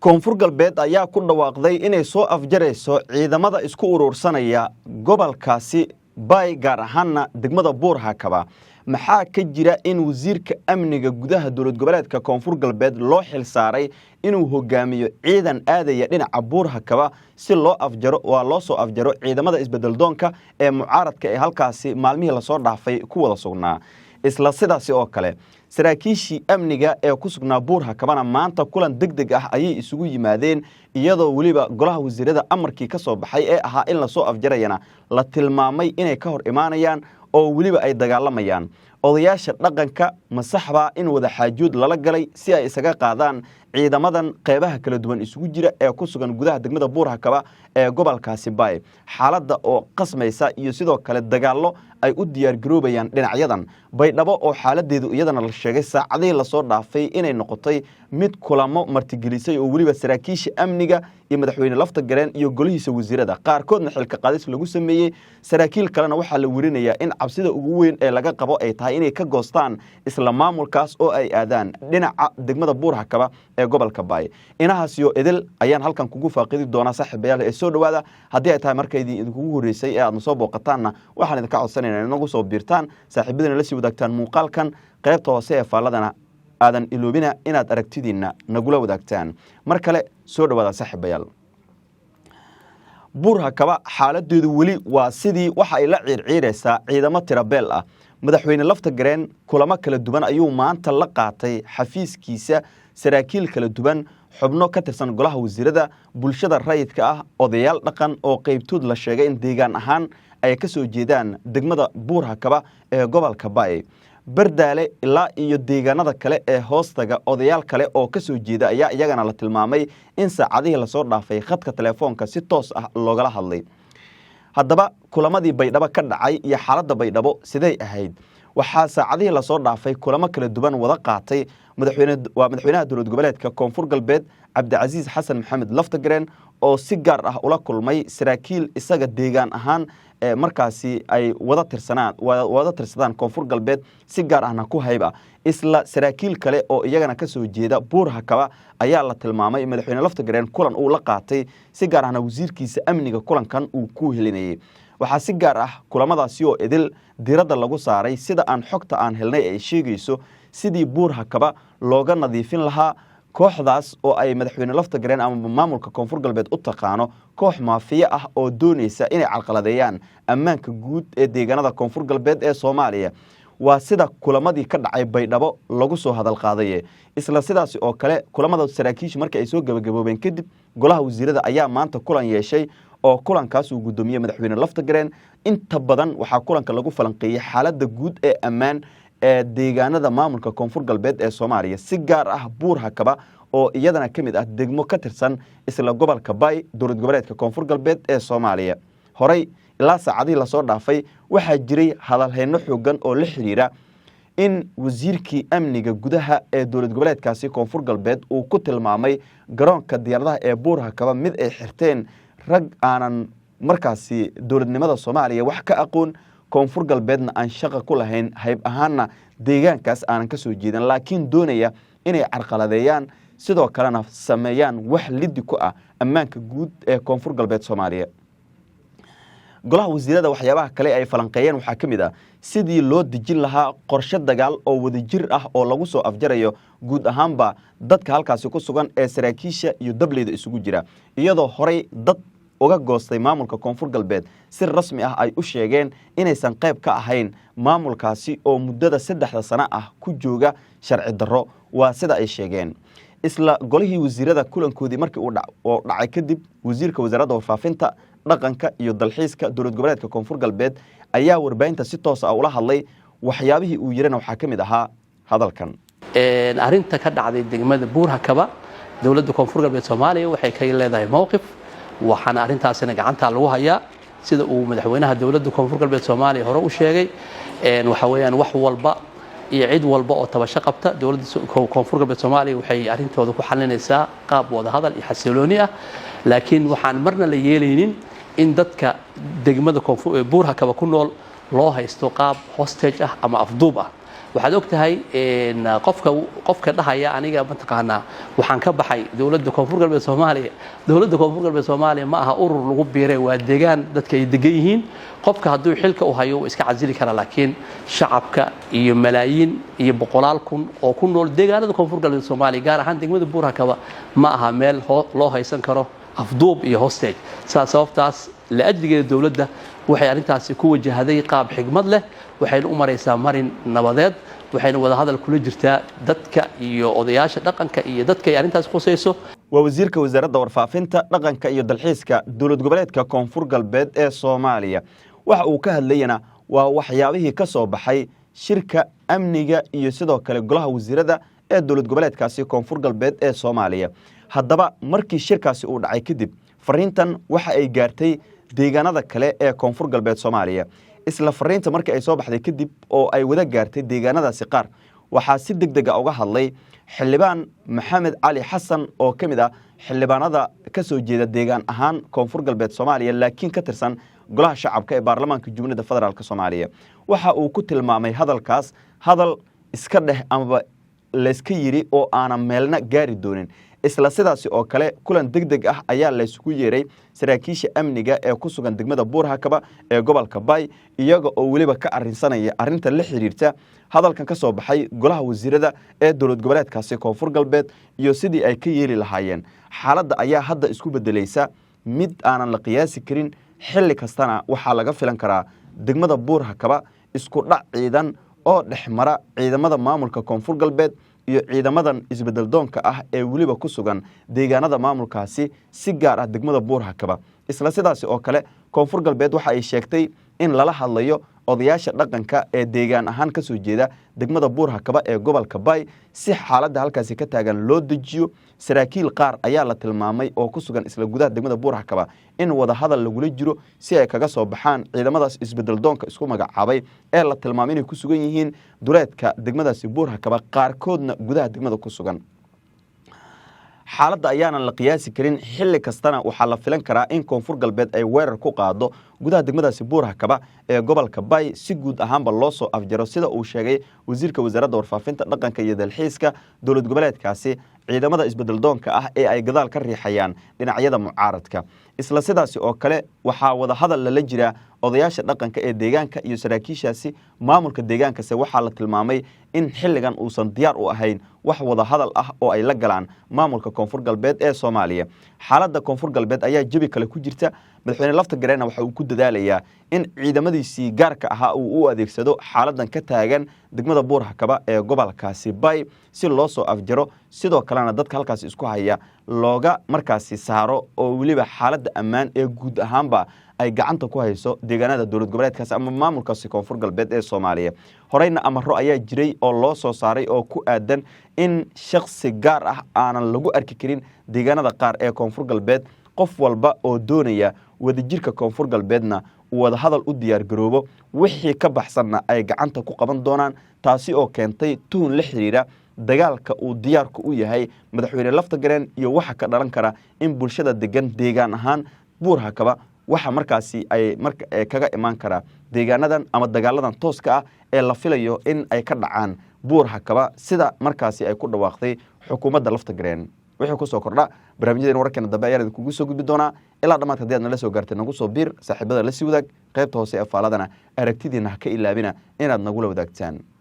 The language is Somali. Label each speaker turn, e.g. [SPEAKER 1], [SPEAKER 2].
[SPEAKER 1] koonfur galbeed ayaa ku dhawaaqday inay soo afjarayso ciidamada isku urursanaya gobolkaasi bay gaar ahaanna degmada Buur-Hakaba maxaa ka jira in wasiirka amniga gudaha dowlad goboleedka koonfur galbeed loo xil saaray inuu hogaamiyo ciidan aadaya dhinaca Buur-Hakaba si loo soo afjaro ciidamada isbedel doonka ee mucaaradka ee halkaasi maalmihii la soo dhaafay ku wada sugnaa isla sidaas oo kale saraakiishii amniga ee ku sugnaa Buur-Hakabana maanta kulan degdeg ah ayay isugu yimaadeen iyadoo waliba golaha wasiirada amarkii ka soo baxay ee ahaa in la soo afjarayana la tilmaamay inay ka hor imaanayaan oo waliba ay dagaalamayaan odayaasha dhaqanka masaxba in wada xaajood lala galay si ay isaga qaadaan ciidamadan qeybaha kala duwan isugu jira ee ku sugan gudaha degmada Buur-Hakaba ee gobolkaasi Bay xaaladda oo qasmaysa iyo sidoo kale dagaallo ay u diyaar garoobayaan dhinacyadan baydhabo oo xaaladeedu iyadana la sheegay saacadii la soo dhaafay inay noqotay mid kulamo martigelisay oo waliba saraakiisha amniga iyo madaxweyne lafta gareen iyo golihiisa wasiirada qaarkoodna xilka qaadis lagu sameeyay saraakiil kalena waxa la warinayaa in cabsida ugu weyn ee laga qabo ay tahay inay ka goostaan isla maamulkaas oo ay aadaan dhinaca degmada Buur-Hakaba ee gobolka Bay inahaas iyo idil ayaan halkan kugu faaqidi doonaa saaxiibayaal ee soo dhawaada haddii ay tahay markaydii idinku horeysay ee aad soo booqataanna waxaan idinka codsanaynaa inagu soo biirtaan saaxiibadina la sii wadaagtaan muuqaalkan qaybta hoose ee faaladana aadan iloobina inaad aragtidiina nagula wadaagtaan mar kale soo dhawaada saaxiibayaal Buur-Hakaba xaaladeedu wali waa sidii waxa ay la ciirciiraysaa ciidamo tirabeel ah madaxweyne lafta gareen kulamo kala duwan ayuu maanta la qaatay xafiiskiisa saraakiil kala duwan xubno ka tirsan golaha wasiirada bulshada rayidka ah odayaal dhaqan oo qaybtood la sheegay in deegaan ahaan ay ka soo jeedaan degmada Buur-Hakaba ee gobolka Bay bardaale ilaa iyo deegaanada kale ee hoostaga odayaal kale oo ka soo jeeda ayaa iyagana la tilmaamay in saacadihii la soo dhaafay khadka telefoonka si toos ah loogala hadlay haddaba kulamadii baydhabo ka dhacay iyo xaaladda baydhabo siday ahayd waxaa saacadihii la soo dhaafay kulamo kala duwan wada qaatay madaxweynaha dowlad goboleedka koonfur galbeed Cabdicasiis Xasan Maxamed Laftagareen oo si gaar ah ula kulmay saraakiil isaga deegaan ahaan markaasi ay wada tirsadaan koonfur galbeed si gaar ahna ku hayba isla saraakiil kale oo iyagana ka soo jeeda Buur-Hakaba ayaa la tilmaamay madaxweyne Laftagareen kulan uu la qaatay si gaar ahna wasiirkiisa amniga kulankan uu ku helinayay waxaa si gaar ah kulamadaasi oo idil diiradda lagu saaray sida aan xogta aan helnay ay sheegayso sidii Buur-Hakaba looga nadiifin lahaa kooxdaas oo ay madaxweyne Laftagareen ama maamulka koonfur galbeed u taqaano koox maafiya ah oo doonaysa inay calqaladeeyaan ammaanka guud ee deegaanada koonfur galbeed ee Soomaaliya waa sida kulamadii ka dhacay baydhabo lagu soo hadal qaaday isla sidaas oo kale kulamada saraakiisha markii ay soo gabagaboobeen kadib golaha wasiirada ayaa maanta kulan yeeshay oo kulankaas uu gudoomiyay madaxweyne Laftagareen inta badan waxa kulanka lagu falanqeeyay xaaladda guud ee ammaan ee deegaanada maamulka koonfur galbeed ee Soomaaliya si gaar ah Buur-Hakaba oo iyadana kamid ah degmo ka tirsan isla gobolka Bay dowlad goboleedka koonfur galbeed ee Soomaaliya horay ilaa saacadii la soo dhaafay waxa jiray hadalheeno xoogan oo la xiriira in wasiirkii amniga gudaha ee dowlad goboleedkaasi koonfur galbeed uu ku tilmaamay garoonka diyaaradaha ee Buur-Hakaba mid ay xirteen rag aanan markaasi dowladnimada Soomaaliya wax ka aqoon koonfur galbeedna aan shaqo ku lahayn hayb ahaanna deegaankaas aanan ka soo jeedin laakiin doonaya inay carqaladeeyaan sidoo kalena sameeyaan wax lidi ku ah ammaanka guud ee koonfur galbeed Soomaaliya golaha wasiirada waxyaabaha kale ay falanqeeyeen waxaa kamid ah sidii loo dejin lahaa qorshe dagaal oo wadajir ah oo lagu soo afjarayo guud ahaanba dadka halkaasi ku sugan ee saraakiisha iyo dableyda isugu jira iyadoo horay dad uga goostay maamulka koonfur galbeed si rasmi ah ay u sheegeen inaysan qayb ka ahayn maamulkaasi oo muddada 3 sano ah ku jooga sharci darro waa sida ay sheegeen isla golihii wasiirada kulankoodii markii uu dhacay kadib wasiirka wasaaradda warfaafinta dhaqanka iyo dalxiiska dowlad goboleedka koonfur galbeed ayaa warbaahinta si toos ah ula hadlay waxyaabihii uu yirana waxaa kamid ahaa hadalkan
[SPEAKER 2] arinta ka dhacday degmada Buur-Hakaba dowladda koonfur galbeed Soomaaliya waxay ka leedahay mowqif waxaana arintaasina gacanta lagu hayaa sida uu madaxweynaha dowladda koonfur galbeed Soomaaliya hore u sheegay waxa weeyaan wax walba iyo cid walba oo tabasho qabta dowladda koonfur galbeed Soomaaliya waxay arintooda ku xalinaysaa qaab wada hadal iyo xasilooni ah laakiin waxaan marna la yeelaynin in dadka degmada Buur-Hakaba ku nool loo haysto qaab hostage ah ama afduub ah waxaad ogtahay qofka dhahaya aniga mataqaanaa waxaan ka baxay dowladda koonfur galbeed Soomaaliya dowladda koonfur galbeed Soomaaliya ma aha urur lagu biiray waa deegaan dadka ay degan yihiin qofka hadduu xilka u hayo iska casili kara laakiin shacabka iyo malaayiin iyo boqolaal kun oo ku nool deegaanada koonfur galbeed Soomaaliya gaar ahaan degmada Buur-Hakaba ma aha meel loo haysan karo afduub iyo hostage sababtaas la ajligeeda dowladda waxay arintaasi ku wajahday qaab xigmad leh waxayna u maraysaa marin nabadeed waxayna wada hadal kula jirtaa dadka iyo odayaasha dhaqanka iyo dadka ay arintaas qosayso
[SPEAKER 1] waa wasiirka wasaaradda warfaafinta dhaqanka iyo dalxiiska dowlad goboleedka koonfur galbeed ee Soomaaliya waxa uu ka hadlayna waa waxyaabihii ka soo baxay shirka amniga iyo sidoo kale golaha wasiirada ee dowlad goboleedkaasi koonfur galbeed ee Soomaaliya haddaba markii shirkaasi uu dhacay kadib fariintan waxa ay gaartay deegaanada kale ee koonfur galbeed Soomaaliya isla fariinta markii ay soo baxday kadib oo ay wada gaartay deegaanadaasi qaar waxaa si degdeg ah uga hadlay xildhibaan Maxamed Cali Xasan oo kamid ah xildhibaanada ka soo jeeda deegaan ahaan koonfur galbeed Soomaaliya laakiin ka tirsan golaha shacabka ee baarlamaanka Jamhuuriyadda Federaalka Soomaaliya waxa uu ku tilmaamay hadalkaas hadal iska dheh ama la iska yiri oo aanan meelna gaari doonin isla sidaasi oo kale kulan degdeg ah ayaa la isugu yeeray saraakiisha amniga ee ku sugan degmada Buur-Hakaba ee gobolka Bay iyaga oo waliba ka arinsanaya arinta la xiriirta hadalkan ka soo baxay golaha wasiirada ee dowlad goboleedkaasi koonfur galbeed iyo sidii ay ka yeeli lahaayeen xaaladda ayaa hadda isku bedelaysa mid aanan la qiyaasi karin xilli kastana waxa laga filan karaa degmada Buur-Hakaba isku dhac ciidan oo dhexmara ciidamada maamulka koonfur galbeed iyo ciidamadan isbedel doonka ah ee waliba ku sugan deegaanada maamulkaasi si gaar ah degmada Buur-Hakaba isla sidaasi oo kale koonfur galbeed waxa ay sheegtay in lala hadlayo odayaasha dhaqanka ee deegaan ahaan ka soo jeeda degmada Buur-Hakaba ee gobolka Bay si xaaladda halkaasi ka taagan loo dejiyo saraakiil qaar ayaa la tilmaamay oo ku sugan isla gudaha degmada Buur-Hakaba in wada hadal lagula jiro si ay kaga soo baxaan ciidamadaas isbedel doonka isku magacaabay ee la tilmaamay inay ku sugan yihiin duleedka degmadaasi Buur-Hakaba qaarkoodna gudaha degmada ku sugan xaaladda ayaanan la qiyaasi karin xilli kastana waxaa la filan karaa in koonfur galbeed ay weerar ku qaado gudaha degmadaasi Buur-Hakaba ee gobolka Bay si guud ahaanba loo soo afjaro sida uu sheegay wasiirka wasaaradda warfaafinta dhaqanka iyo dalxiiska dowlad goboleedkaasi ciidamada isbedel doonka ah ee ay gadaal ka riixayaan dhinacyada mucaaradka isla sidaasi oo kale waxaa wada hadal la jira odayaasha dhaqanka ee deegaanka iyo saraakiishaasi maamulka deegaankaasi waxaa la tilmaamay in xilligan uusan diyaar u ahayn wax wada hadal ah oo ay la galaan maamulka koonfur galbeed ee Soomaaliya xaaladda koonfur galbeed ayaa jabi kale ku jirta madaxweyne Lafta Gareen waxa uu ku dadaalayaa in ciidamadiisii gaarka ahaa uu u adeegsado xaaladan ka taagan degmada Buur-Hakaba ee gobolkaasi Bay si loo soo afjaro sidoo kalena dadka halkaas isku haya looga markaasi saaro oo waliba xaaladda ammaan ee guud ahaanba ay gacanta ku hayso deegaanada dowlad goboleedkaas ama maamulkaasi koonfur galbeed ee Soomaaliya horeyna amaro ayaa jiray oo loo soo saaray oo ku aadan in shakhsi gaar ah aanan lagu arki karin deegaanada qaar ee koonfur galbeed qof walba oo doonaya wadajirka koonfur galbeedna wada hadal u diyaar garoobo wixii ka baxsanna ay gacanta ku qaban doonaan taasi oo keentay tuhun la xiriira dagaalka uu diyaarku u yahay madaxweyne Lafta Gareen iyo waxa ka dhalan kara in bulshada degan deegaan ahaan Buur-Hakaba waxa markaasi ay kaga imaan kara deegaanadan ama dagaaladan tooska ah ee la filayo in ay ka dhacaan Buur-Hakaba sida markaasi ay ku dhawaaqday xukuumadda Lafta Gareen wixii ku soo kordha barnaamijyada wararkeena dambe ayaan kugu soo gudbi doonaa ilaa dhamaad hadii aad nala soo gaartay nagu soo biir saaxiibada la sii wadaag qaybta hoose ee faaladana aragtidiina ha ka ilaabina inaad nagula wadaagtaan